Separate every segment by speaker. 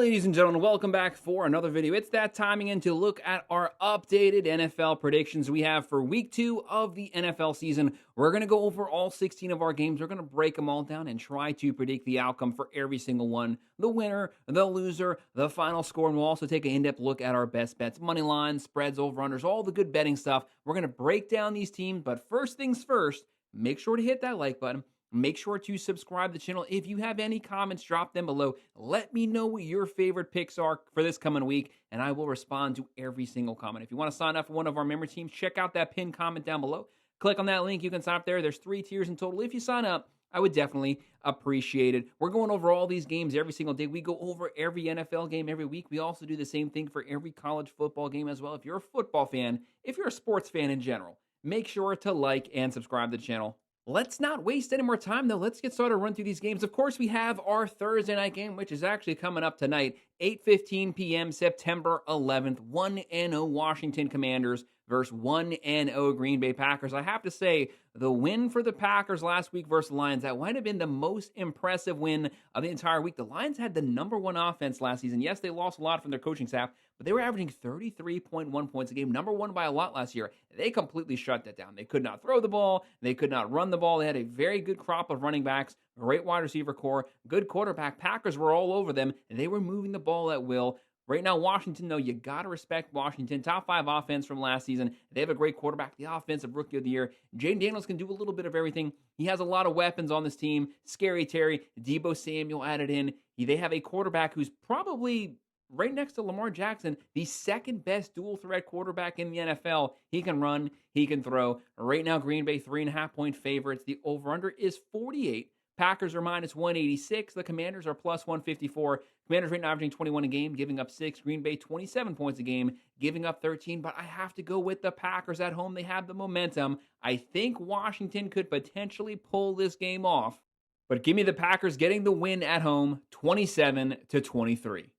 Speaker 1: Ladies and gentlemen, welcome back for another video. It's that time again to look at our updated NFL predictions we have for week 2 of the NFL season. We're going to go over all 16 of our games. We're going to break them all down and try to predict the outcome for every single one. The winner, the loser, the final score, and we'll also take an in-depth look at our best bets, money lines, spreads, over-unders, all the good betting stuff. We're going to break down these teams, but first things first, make sure to hit that like button. Make sure to subscribe to the channel. If you have any comments, drop them below. Let me know what your favorite picks are for this coming week, and I will respond to every single comment. If you want to sign up for one of our member teams, check out that pinned comment down below. Click on that link. You can sign up there. There's 3 tiers in total. If you sign up, I would definitely appreciate it. We're going over all these games every single day. We go over every NFL game every week. We also do the same thing for every college football game as well. If you're a football fan, if you're a sports fan in general, make sure to like and subscribe to the channel. Let's not waste any more time, though. Let's get started run through these games. Of course, we have our Thursday night game, which is actually coming up tonight, 8:15 p.m., September 11th. 1-0 Washington Commanders versus 1-0 Green Bay Packers. I have to say, the win for the Packers last week versus the Lions, that might have been the most impressive win of the entire week. The Lions had the #1 offense last season. Yes, they lost a lot from their coaching staff, but they were averaging 33.1 points a game, #1 by a lot last year. They completely shut that down. They could not throw the ball. They could not run the ball. They had a very good crop of running backs, great wide receiver core, good quarterback. Packers were all over them, and they were moving the ball at will. Right now, Washington, though, you got to respect Washington. Top 5 offense from last season. They have a great quarterback, the offensive rookie of the year. Jaden Daniels can do a little bit of everything. He has a lot of weapons on this team. Scary Terry, Deebo Samuel added in. They have a quarterback who's probably right next to Lamar Jackson, the second best dual threat quarterback in the NFL. He can run, he can throw. Right now, Green Bay 3.5-point favorites. The over-under is 48. Packers are -186. The Commanders are +154. Commanders right now averaging 21 a game, giving up 6. Green Bay 27 points a game, giving up 13. But I have to go with the Packers at home. They have the momentum. I think Washington could potentially pull this game off. But give me the Packers getting the win at home, 27-23.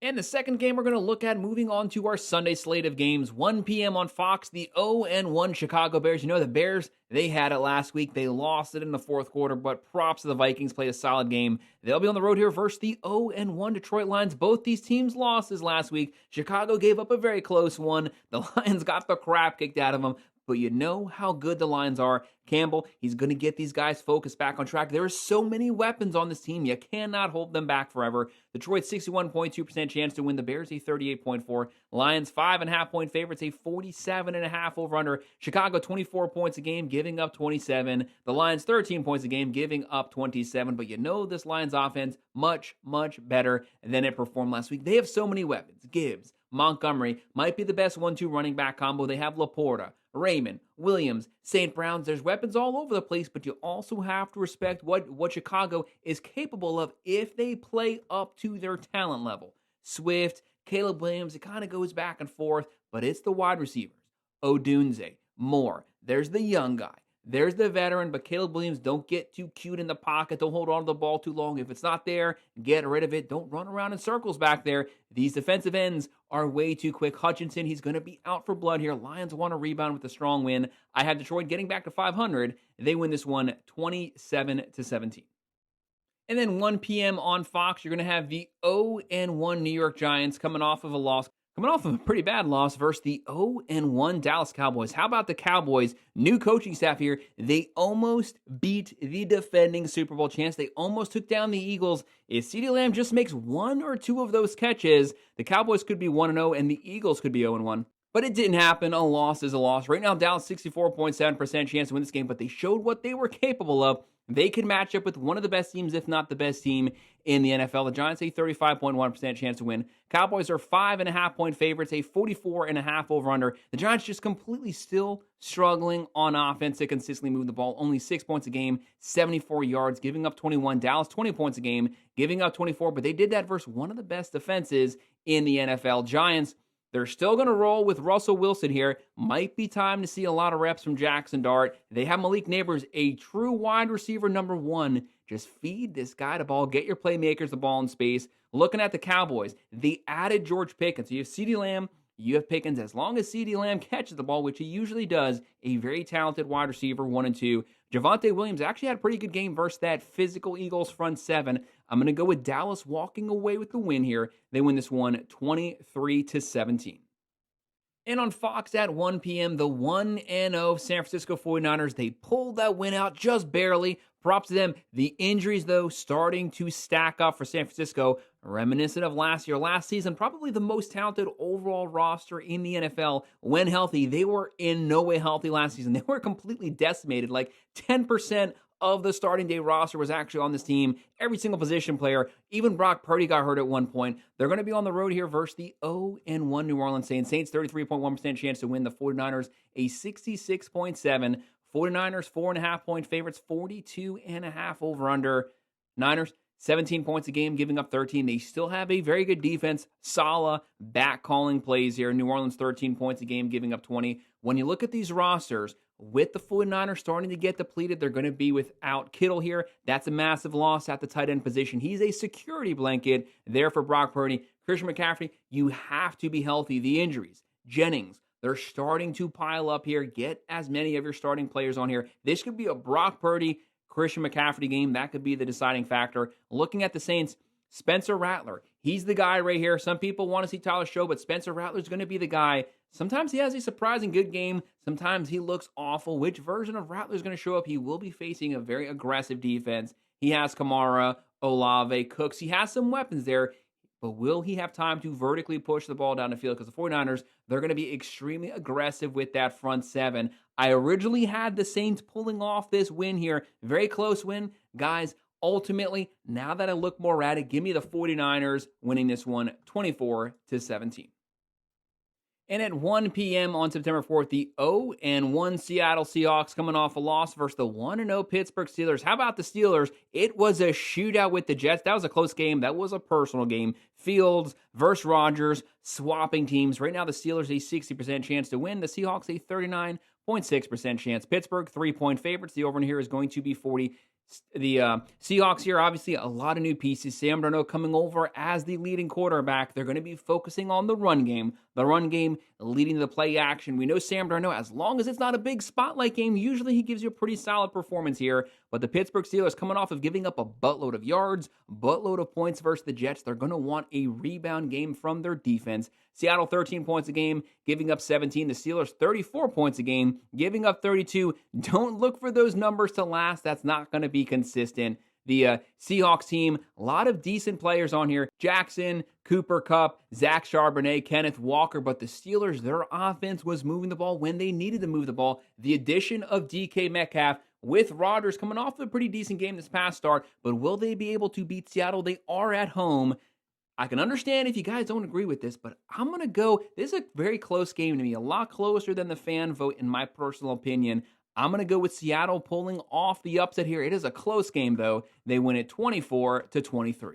Speaker 1: And the second game we're going to look at, moving on to our Sunday slate of games, 1 p.m. on Fox, the 0-1 Chicago Bears. You know, the Bears, they had it last week. They lost it in the fourth quarter, but props to the Vikings, played a solid game. They'll be on the road here versus the 0-1 Detroit Lions. Both these teams losses last week. Chicago gave up a very close one. The Lions got the crap kicked out of them. But you know how good the Lions are. Campbell, he's going to get these guys focused back on track. There are so many weapons on this team. You cannot hold them back forever. Detroit, 61.2% chance to win. The Bears, a 38.4. Lions, 5.5-point favorites, a 47.5 over-under. Chicago, 24 points a game, giving up 27. The Lions, 13 points a game, giving up 27. But you know this Lions offense much, much better than it performed last week. They have so many weapons. Gibbs, Montgomery might be the best 1-2 running back combo. They have Laporta, Raymond, Williams, St. Brown's. There's weapons all over the place, but you also have to respect what Chicago is capable of if they play up to their talent level. Swift, Caleb Williams, it kind of goes back and forth, but it's the wide receivers. Odunze, Moore, there's the young guy. There's the veteran, but Caleb Williams, don't get too cute in the pocket. Don't hold on to the ball too long. If it's not there, get rid of it. Don't run around in circles back there. These defensive ends are way too quick. Hutchinson, he's going to be out for blood here. Lions want to rebound with a strong win. I have Detroit getting back to 500. They win this one 27-17. And then 1 p.m. on Fox, you're going to have the 0-1 New York Giants coming off of a pretty bad loss versus the 0-1 Dallas Cowboys. How about the Cowboys? New coaching staff here. They almost beat the defending Super Bowl champs. They almost took down the Eagles. If CeeDee Lamb just makes 1 or 2 of those catches, the Cowboys could be 1-0 and the Eagles could be 0-1. But it didn't happen. A loss is a loss. Right now, Dallas 64.7% chance to win this game, but they showed what they were capable of. They could match up with one of the best teams, if not the best team in the NFL. The Giants, a 35.1% chance to win. Cowboys are 5.5-point favorites, a 44.5 over-under. The Giants just completely still struggling on offense to consistently move the ball. Only 6 points a game, 74 yards, giving up 21. Dallas, 20 points a game, giving up 24. But they did that versus one of the best defenses in the NFL. Giants, they're still going to roll with Russell Wilson here. Might be time to see a lot of reps from Jackson Dart. They have Malik Neighbors, a true wide receiver #1. Just feed this guy the ball. Get your playmakers the ball in space. Looking at the Cowboys, they added George Pickens. So you have CeeDee Lamb, you have Pickens. As long as CeeDee Lamb catches the ball, which he usually does, a very talented wide receiver, 1 and 2. Javonte Williams actually had a pretty good game versus that physical Eagles front 7. I'm going to go with Dallas walking away with the win here. They win this one 23-17. And on Fox at 1 p.m., the 1-0 San Francisco 49ers, they pulled that win out just barely. Props to them. The injuries, though, starting to stack up for San Francisco, reminiscent of last year. Last season, probably the most talented overall roster in the NFL. When healthy, they were in no way healthy last season. They were completely decimated. Like 10% of the starting day roster was actually on this team. Every single position player, even Brock Purdy got hurt at one point. They're going to be on the road here versus the 0-1 New Orleans Saints. Saints 33.1% chance to win. The 49ers a 66.7. 49ers 4.5 point favorites, 42.5 over under. Niners 17 points a game, giving up 13. They still have a very good defense. Saleh back calling plays here. New Orleans 13 points a game, giving up 20. When you look at these rosters, with the 49ers starting to get depleted, they're going to be without Kittle here. That's a massive loss at the tight end position. He's a security blanket there for Brock Purdy. Christian McCaffrey, you have to be healthy. The injuries, Jennings, they're starting to pile up here. Get as many of your starting players on here. This could be a Brock Purdy, Christian McCaffrey game. That could be the deciding factor. Looking at the Saints, Spencer Rattler, he's the guy right here. Some people want to see Tyler Show, but Spencer Rattler's going to be the guy. Sometimes he has a surprising good game. Sometimes he looks awful. Which version of Rattler is going to show up? He will be facing a very aggressive defense. He has Kamara, Olave, Cooks. He has some weapons there. But will he have time to vertically push the ball down the field? Because the 49ers, they're going to be extremely aggressive with that front seven. I originally had the Saints pulling off this win here. Very close win. Guys, ultimately, now that I look more at it, give me the 49ers winning this one 24-17. And at 1 p.m. on September 4th, the 0-1 Seattle Seahawks coming off a loss versus the 1-0 Pittsburgh Steelers. How about the Steelers? It was a shootout with the Jets. That was a close game. That was a personal game. Fields versus Rodgers, swapping teams. Right now, the Steelers a 60% chance to win. The Seahawks a 39.6% chance. Pittsburgh 3-point favorites. The over and here is going to be 40. The Seahawks here, obviously, a lot of new pieces. Sam Darnold coming over as the leading quarterback. They're going to be focusing on the run game. The run game leading to the play action. We know Sam Darnold, as long as it's not a big spotlight game, usually he gives you a pretty solid performance here. But the Pittsburgh Steelers coming off of giving up a buttload of yards, buttload of points versus the Jets. They're going to want a rebound game from their defense. Seattle 13 points a game, giving up 17. The Steelers 34 points a game, giving up 32. Don't look for those numbers to last. That's not going to be consistent. The Seahawks team, a lot of decent players on here. Jackson, Cooper Kupp, Zach Charbonnet, Kenneth Walker. But the Steelers, their offense was moving the ball when they needed to move the ball. The addition of DK Metcalf with Rodgers coming off of a pretty decent game this past start. But will they be able to beat Seattle? They are at home. I can understand if you guys don't agree with this, but I'm going to go. This is a very close game to me, a lot closer than the fan vote, in my personal opinion. I'm going to go with Seattle pulling off the upset here. It is a close game, though. They win it 24-23.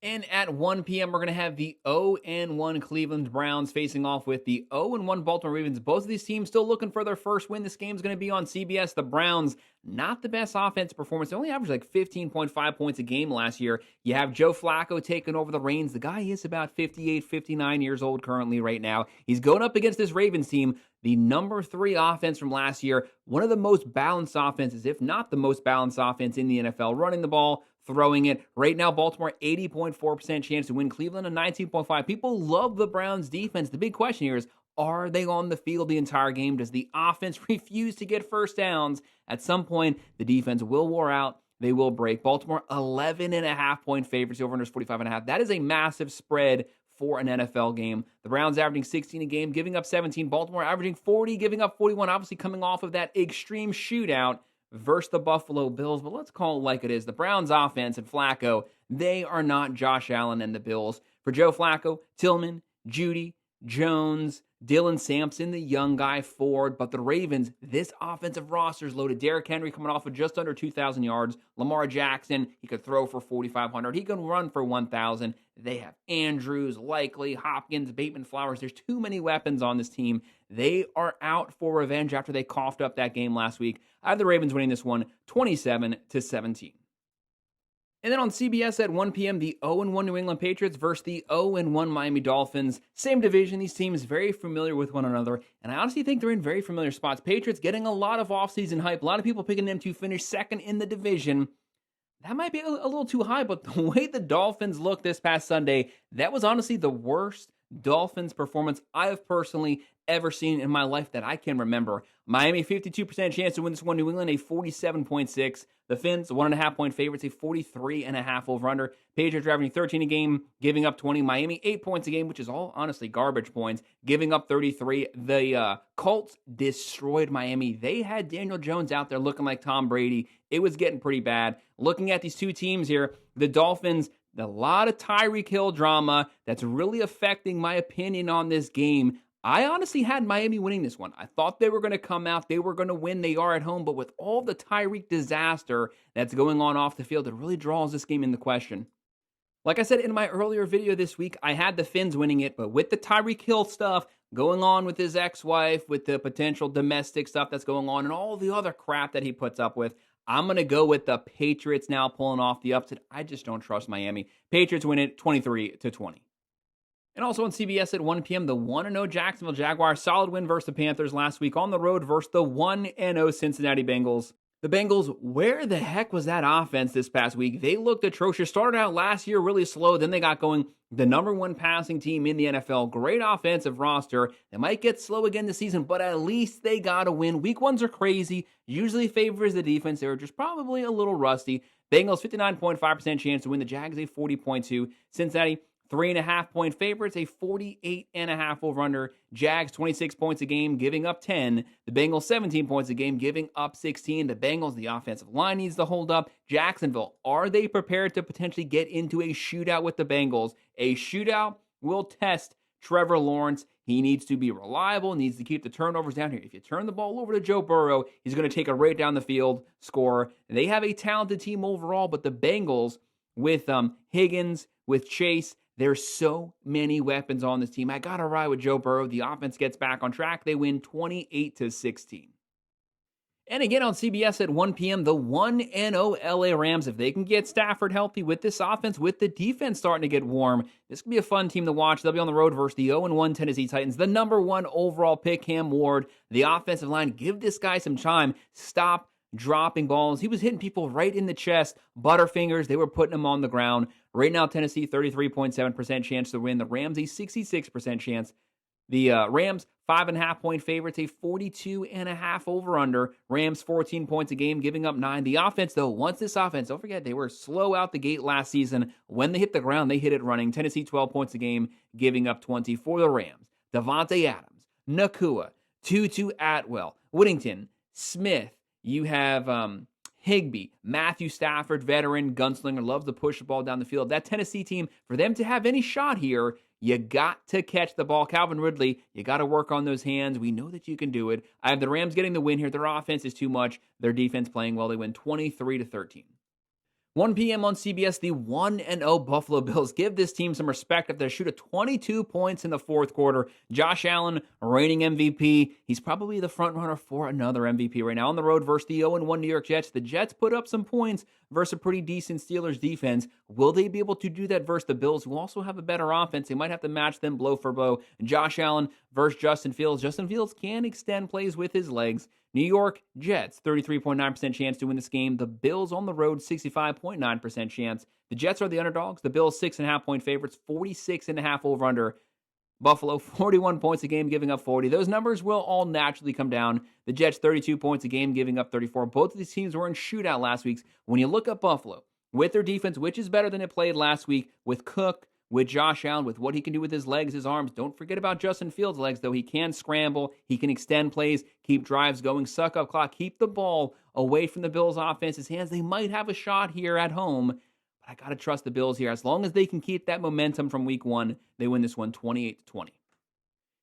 Speaker 1: And at 1 p.m., we're going to have the 0-1 Cleveland Browns facing off with the 0-1 Baltimore Ravens. Both of these teams still looking for their first win. This game's going to be on CBS. The Browns, not the best offensive performance. They only averaged like 15.5 points a game last year. You have Joe Flacco taking over the reins. The guy is about 58, 59 years old currently right now. He's going up against this Ravens team, the number 3 offense from last year. One of the most balanced offenses, if not the most balanced offense in the NFL. Running the ball, throwing it. Right now, Baltimore, 80.4% chance to win. Cleveland, a 19.5%. People love the Browns' defense. The big question here is, are they on the field the entire game? Does the offense refuse to get first downs? At some point, the defense will wear out. They will break. Baltimore, 11.5-point favorites. Over under 45.5. That is a massive spread for an NFL game. The Browns averaging 16 a game, giving up 17. Baltimore averaging 40, giving up 41. Obviously coming off of that extreme shootout versus the Buffalo Bills, but let's call it like it is. The Browns offense and Flacco, they are not Josh Allen and the Bills. For Joe Flacco, Tillman, Judy, Jones, Dylan Sampson, the young guy, Ford. But the Ravens, this offensive roster is loaded. Derrick Henry coming off of just under 2,000 yards. Lamar Jackson, he could throw for 4,500. He can run for 1,000. They have Andrews, Likely, Hopkins, Bateman, Flowers. There's too many weapons on this team. They are out for revenge after they coughed up that game last week. I have the Ravens winning this one 27-17. And then on CBS at 1 p.m., the 0-1 New England Patriots versus the 0-1 Miami Dolphins. Same division. These teams very familiar with one another. And I honestly think they're in very familiar spots. Patriots getting a lot of offseason hype. A lot of people picking them to finish second in the division. That might be a little too high, but the way the Dolphins looked this past Sunday, that was honestly the worst Dolphins performance I have personally ever seen in my life that I can remember. Miami, 52% chance to win this one. New England, a 47.6. The Fins, 1.5 point favorites, a 43.5 over under. Patriots averaging 13 a game, giving up 20. Miami, 8 points a game, which is all honestly garbage points, giving up 33. The Colts destroyed Miami. They had Daniel Jones out there looking like Tom Brady. It was getting pretty bad. Looking at these two teams here, the Dolphins, a lot of Tyreek Hill drama that's really affecting my opinion on this game. I honestly had Miami winning this one. I thought they were going to come out. They were going to win. They are at home. But with all the Tyreek disaster that's going on off the field, it really draws this game into question. Like I said in my earlier video this week, I had the Fins winning it. But with the Tyreek Hill stuff going on with his ex-wife, with the potential domestic stuff that's going on, and all the other crap that he puts up with, I'm going to go with the Patriots now pulling off the upset. I just don't trust Miami. Patriots win it 23-20. And also on CBS at 1 p.m., the 1-0 Jacksonville Jaguars, solid win versus the Panthers last week on the road versus the 1-0 Cincinnati Bengals. The Bengals, where the heck was that offense this past week? They looked atrocious. Started out last year really slow, then they got going. The number one passing team in the NFL. Great offensive roster. They might get slow again this season, but at least they got a win. Week ones are crazy. Usually favors the defense. They were just probably a little rusty. Bengals, 59.5% chance to win. The Jags, a 40.2. Cincinnati, 3.5 point favorites, a 48.5 over under. Jags 26 points a game, giving up 10. The Bengals 17 points a game, giving up 16. The Bengals, the offensive line needs to hold up. Jacksonville, are they prepared to potentially get into a shootout with the Bengals? A shootout will test Trevor Lawrence. He needs to be reliable, needs to keep the turnovers down here. If you turn the ball over to Joe Burrow, he's going to take it right down the field, score. They have a talented team overall, but the Bengals with Higgins, with Chase, there's so many weapons on this team. I got to ride with Joe Burrow. The offense gets back on track. They win 28-16. And again on CBS at 1 p.m., the 1-0 LA Rams. If they can get Stafford healthy with this offense, with the defense starting to get warm, this could be a fun team to watch. They'll be on the road versus the 0-1 Tennessee Titans. The number one overall pick, Cam Ward. The offensive line, give this guy some time. Stop dropping balls. He was hitting people right in the chest. Butterfingers, they were putting him on the ground. Right now, Tennessee, 33.7% chance to win. The Rams, a 66% chance. The Rams, 5.5 point favorites, a 42.5 over under. Rams, 14 points a game, giving up 9. The offense, though, once this offense, don't forget, they were slow out the gate last season. When they hit the ground, they hit it running. Tennessee, 12 points a game, giving up 20 for the Rams. Devontae Adams, Nakua, Tutu Atwell, Whittington, Smith. You have Higbee, Matthew Stafford, veteran, gunslinger, loves to push the ball down the field. That Tennessee team, for them to have any shot here, you got to catch the ball. Calvin Ridley, you got to work on those hands. We know that you can do it. I have the Rams getting the win here. Their offense is too much. Their defense playing well. They win 23-13. 1 p.m. on CBS, the 1-0 Buffalo Bills. Give this team some respect after they shoot at 22 points in the fourth quarter. Josh Allen, reigning MVP. He's probably the front runner for another MVP right now. On the road versus the 0-1 New York Jets. The Jets put up some points versus a pretty decent Steelers defense. Will they be able to do that versus the Bills, who also have a better offense? They might have to match them blow for blow. Josh Allen versus Justin Fields. Justin Fields can extend plays with his legs. New York Jets, 33.9% chance to win this game. The Bills on the road, 65.9% chance. The Jets are the underdogs. The Bills, 6.5 point favorites, 46.5 over under. Buffalo, 41 points a game, giving up 40. Those numbers will all naturally come down. The Jets, 32 points a game, giving up 34. Both of these teams were in shootout last week. When you look at Buffalo, with their defense, which is better than it played last week, with Cook, with Josh Allen, with what he can do with his legs, his arms. Don't forget about Justin Fields' legs, though. He can scramble. He can extend plays, keep drives going, suck up clock, keep the ball away from the Bills' offense's hands. They might have a shot here at home, but I got to trust the Bills here. As long as they can keep that momentum from week one, they win this one 28-20.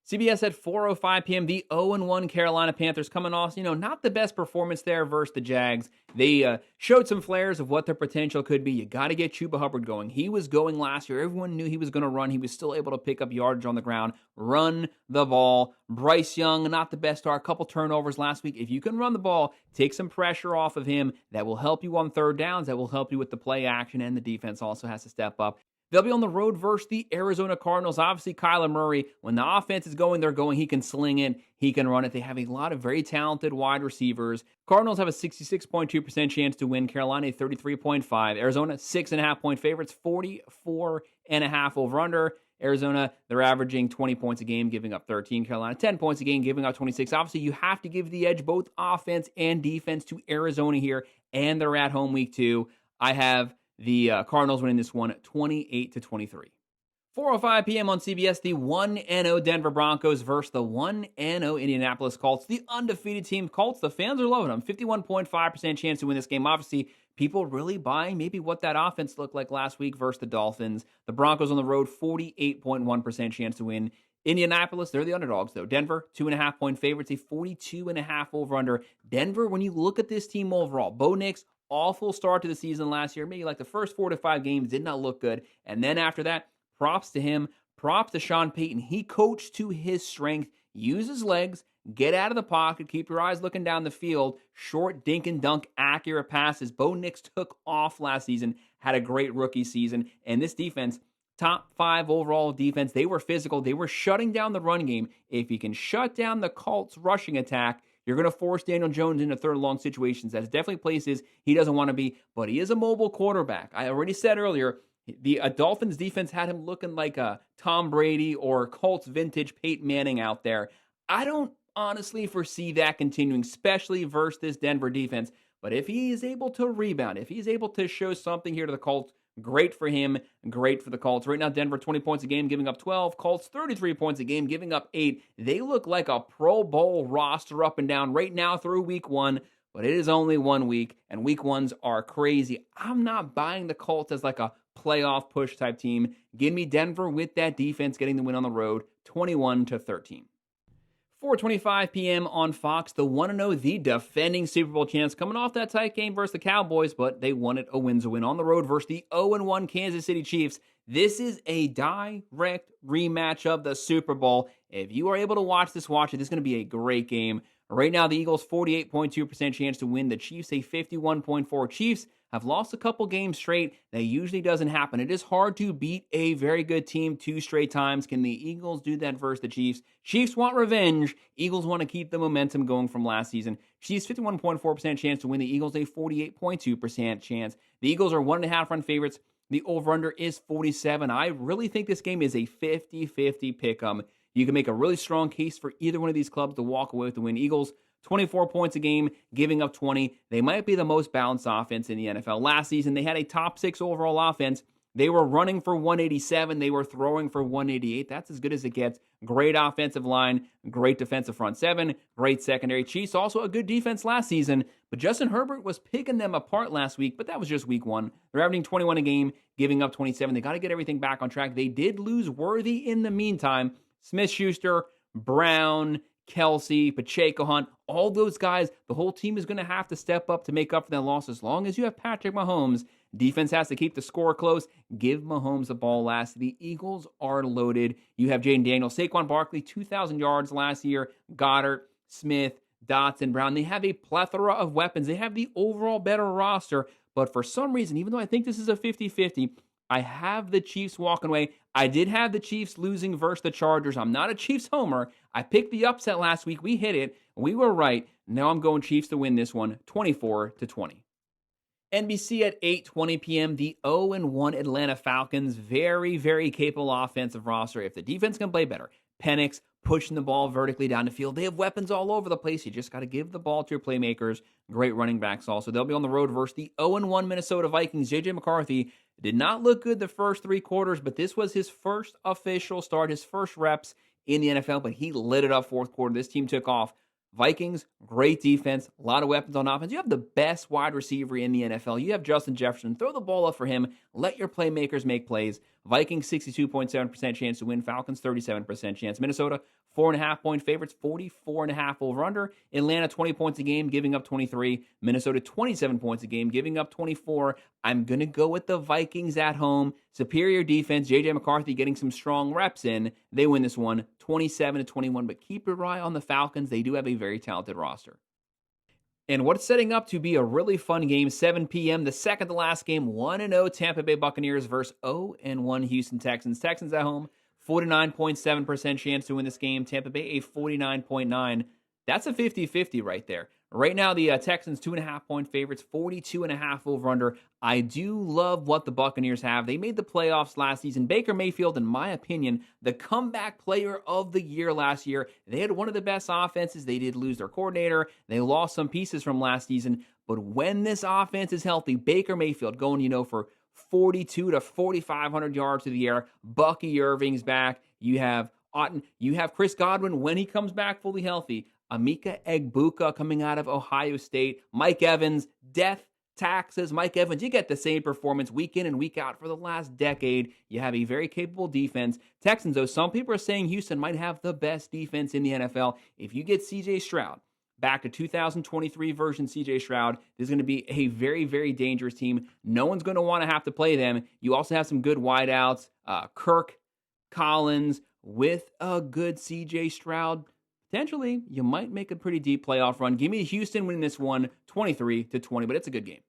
Speaker 1: CBS at 4:05 p.m., the 0-1 Carolina Panthers coming off, not the best performance there versus the Jags. They showed some flares of what their potential could be. You got to get Chuba Hubbard going. He was going last year. Everyone knew he was going to run. He was still able to pick up yardage on the ground, run the ball. Bryce Young, not the best start. A couple turnovers last week. If you can run the ball, take some pressure off of him. That will help you on third downs. That will help you with the play action, and the defense also has to step up. They'll be on the road versus the Arizona Cardinals. Obviously, Kyler Murray, when the offense is going, they're going. He can sling it. He can run it. They have a lot of very talented wide receivers. Cardinals have a 66.2% chance to win. Carolina, 33.5%. Arizona, 6.5-point favorites, 44.5 over-under. Arizona, they're averaging 20 points a game, giving up 13. Carolina, 10 points a game, giving up 26. Obviously, you have to give the edge both offense and defense to Arizona here, and they're at home week 2. I have the Cardinals winning this one 28-23. 4:05 p.m. on CBS, the 1-0 Denver Broncos versus the 1-0 Indianapolis Colts. The undefeated team Colts, the fans are loving them. 51.5% chance to win this game. Obviously, people really buying maybe what that offense looked like last week versus the Dolphins. The Broncos on the road, 48.1% chance to win. Indianapolis, they're the underdogs, though. Denver, 2.5-point favorites, a 42.5 over-under. Denver, when you look at this team overall, Bo Nix, awful start to the season last year. Maybe like the first 4 to 5 games did not look good. And then after that, props to him. Props to Sean Payton. He coached to his strength. Use his legs. Get out of the pocket. Keep your eyes looking down the field. Short dink and dunk accurate passes. Bo Nix took off last season. Had a great rookie season. And this defense, top 5 overall defense. They were physical. They were shutting down the run game. If you can shut down the Colts rushing attack, you're going to force Daniel Jones into third and long situations. That's definitely places he doesn't want to be, but he is a mobile quarterback. I already said earlier, the Dolphins defense had him looking like a Tom Brady or Colts vintage Peyton Manning out there. I don't honestly foresee that continuing, especially versus this Denver defense. But if he is able to rebound, if he's able to show something here to the Colts, great for him, great for the Colts. Right now, Denver 20 points a game, giving up 12. Colts 33 points a game, giving up 8. They look like a Pro Bowl roster up and down right now through week 1, but it is only 1 week, and week 1s are crazy. I'm not buying the Colts as like a playoff push type team. Give me Denver with that defense getting the win on the road, 21-13. 4:25 p.m. on Fox, the 1-0, the defending Super Bowl champs, coming off that tight game versus the Cowboys, but they won it a win's a win on the road versus the 0-1 Kansas City Chiefs. This is a direct rematch of the Super Bowl. If you are able to watch this, watch it. This is going to be a great game. Right now, the Eagles 48.2% chance to win. The Chiefs a 51.4%. Chiefs have lost a couple games straight. That usually doesn't happen. It is hard to beat a very good team 2 straight times. Can the Eagles do that versus the Chiefs? Chiefs want revenge. Eagles want to keep the momentum going from last season. Chiefs 51.4% chance to win. The Eagles a 48.2% chance. The Eagles are 1.5 run favorites. The over-under is 47. I really think this game is a 50-50 pick-em. You can make a really strong case for either one of these clubs to walk away with the win. Eagles, 24 points a game, giving up 20. They might be the most balanced offense in the NFL. Last season, they had a top 6 overall offense. They were running for 187. They were throwing for 188. That's as good as it gets. Great offensive line, great defensive front 7, great secondary. Chiefs also a good defense last season, but Justin Herbert was picking them apart last week, but that was just week 1. They're averaging 21 a game, giving up 27. They got to get everything back on track. They did lose Worthy in the meantime. Smith-Schuster, Brown, Kelsey, Pacheco Hunt, all those guys, the whole team is going to have to step up to make up for that loss. As long as you have Patrick Mahomes, defense has to keep the score close. Give Mahomes the ball last. The Eagles are loaded. You have Jaden Daniels, Saquon Barkley, 2,000 yards last year, Goddard, Smith, Dotson, Brown. They have a plethora of weapons. They have the overall better roster, but for some reason, even though I think this is a 50-50, I have the Chiefs walking away. I did have the Chiefs losing versus the Chargers. I'm not a Chiefs homer. I picked the upset last week. We hit it. We were right. Now I'm going Chiefs to win this one, 24-20. NBC at 8:20 p.m., the 0-1 Atlanta Falcons. Very, very capable offensive roster. If the defense can play better, Penix pushing the ball vertically down the field. They have weapons all over the place. You just got to give the ball to your playmakers. Great running backs also. They'll be on the road versus the 0-1 Minnesota Vikings. J.J. McCarthy did not look good the first 3 quarters, but this was his first official start, his first reps in the NFL, but he lit it up fourth quarter. This team took off. Vikings, great defense, a lot of weapons on offense. You have the best wide receiver in the NFL. You have Justin Jefferson. Throw the ball up for him. Let your playmakers make plays. Vikings, 62.7% chance to win. Falcons, 37% chance. Minnesota, 4.5-point favorites, 44.5 over-under. Atlanta, 20 points a game, giving up 23. Minnesota, 27 points a game, giving up 24. I'm going to go with the Vikings at home. Superior defense. J.J. McCarthy getting some strong reps in. They win this one, 27-21. But keep your eye on the Falcons. They do have a very talented roster. And what's setting up to be a really fun game, 7 p.m., the second to last game, 1-0 Tampa Bay Buccaneers versus 0-1 Houston Texans. Texans at home, 49.7% chance to win this game. Tampa Bay, a 49.9. That's a 50-50 right there. Right now, the Texans, 2.5-point favorites, 42.5 over-under. I do love what the Buccaneers have. They made the playoffs last season. Baker Mayfield, in my opinion, the comeback player of the year last year. They had one of the best offenses. They did lose their coordinator. They lost some pieces from last season. But when this offense is healthy, Baker Mayfield going, for 42 to 4,500 yards to the air. Bucky Irving's back. You have Otten. You have Chris Godwin when he comes back fully healthy. Emeka Egbuka coming out of Ohio State. Mike Evans, death taxes. Mike Evans, you get the same performance week in and week out for the last decade. You have a very capable defense. Texans, though, some people are saying Houston might have the best defense in the NFL. If you get C.J. Stroud, back to 2023 version C.J. Stroud, this is going to be a very, very dangerous team. No one's going to want to have to play them. You also have some good wideouts. Kirk, Collins, with a good C.J. Stroud. Potentially, you might make a pretty deep playoff run. Give me Houston winning this one 23-20, but it's a good game.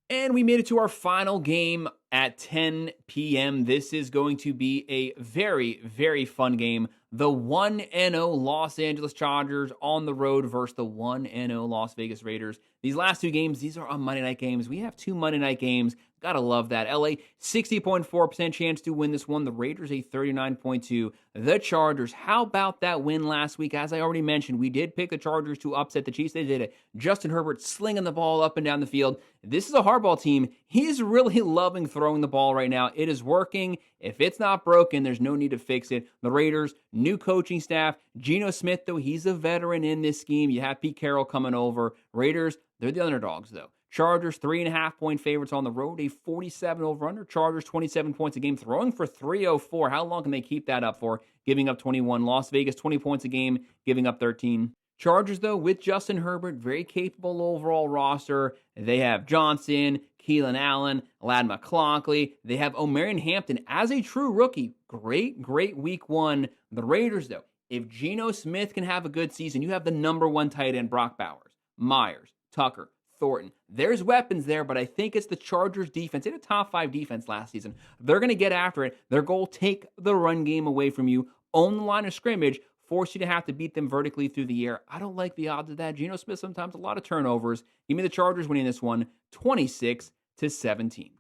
Speaker 1: And we made it to our final game at 10 p.m. This is going to be a very, very fun game. The 1-0 Los Angeles Chargers on the road versus the 1-0 Las Vegas Raiders. These last two games, these are on Monday night games. We have two Monday night games. Gotta love that. LA, 60.4% chance to win this one. The Raiders, a 39.2%. The Chargers, how about that win last week? As I already mentioned, we did pick the Chargers to upset the Chiefs. They did it. Justin Herbert slinging the ball up and down the field. This is a hardball team. He's really loving throwing the ball right now. It is working. If it's not broken, there's no need to fix it. The Raiders, new coaching staff. Geno Smith, though, he's a veteran in this scheme. You have Pete Carroll coming over. Raiders, they're the underdogs, though. Chargers, 3.5-point favorites on the road, a 47 over-under. Chargers, 27 points a game, throwing for 304. How long can they keep that up for? Giving up 21. Las Vegas, 20 points a game, giving up 13. Chargers, though, with Justin Herbert, very capable overall roster. They have Johnson, Keelan Allen, Ladd McClonkley. They have Omarion Hampton as a true rookie. Great week one. The Raiders, though, if Geno Smith can have a good season, you have the number one tight end, Brock Bowers, Myers, Tucker, Thornton. There's weapons there, but I think it's the Chargers defense. They had a top 5 defense last season. They're going to get after it. Their goal, take the run game away from you, own the line of scrimmage, force you to have to beat them vertically through the air. I don't like the odds of that. Geno Smith, sometimes a lot of turnovers. Give me the Chargers winning this one, 26-17.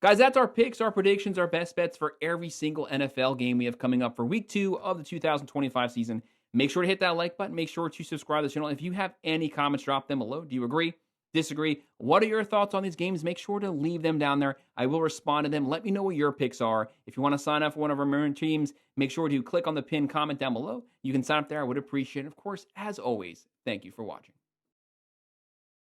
Speaker 1: Guys, that's our picks, our predictions, our best bets for every single NFL game we have coming up for week 2 of the 2025 season. Make sure to hit that like button. Make sure to subscribe to the channel. If you have any comments, drop them below. Do you agree? Disagree? What are your thoughts on these games? Make sure to leave them down there. I will respond to them. Let me know what your picks are. If you want to sign up for one of our member teams, make sure to click on the pinned comment down below. You can sign up there. I would appreciate it. Of course, as always, thank you for watching.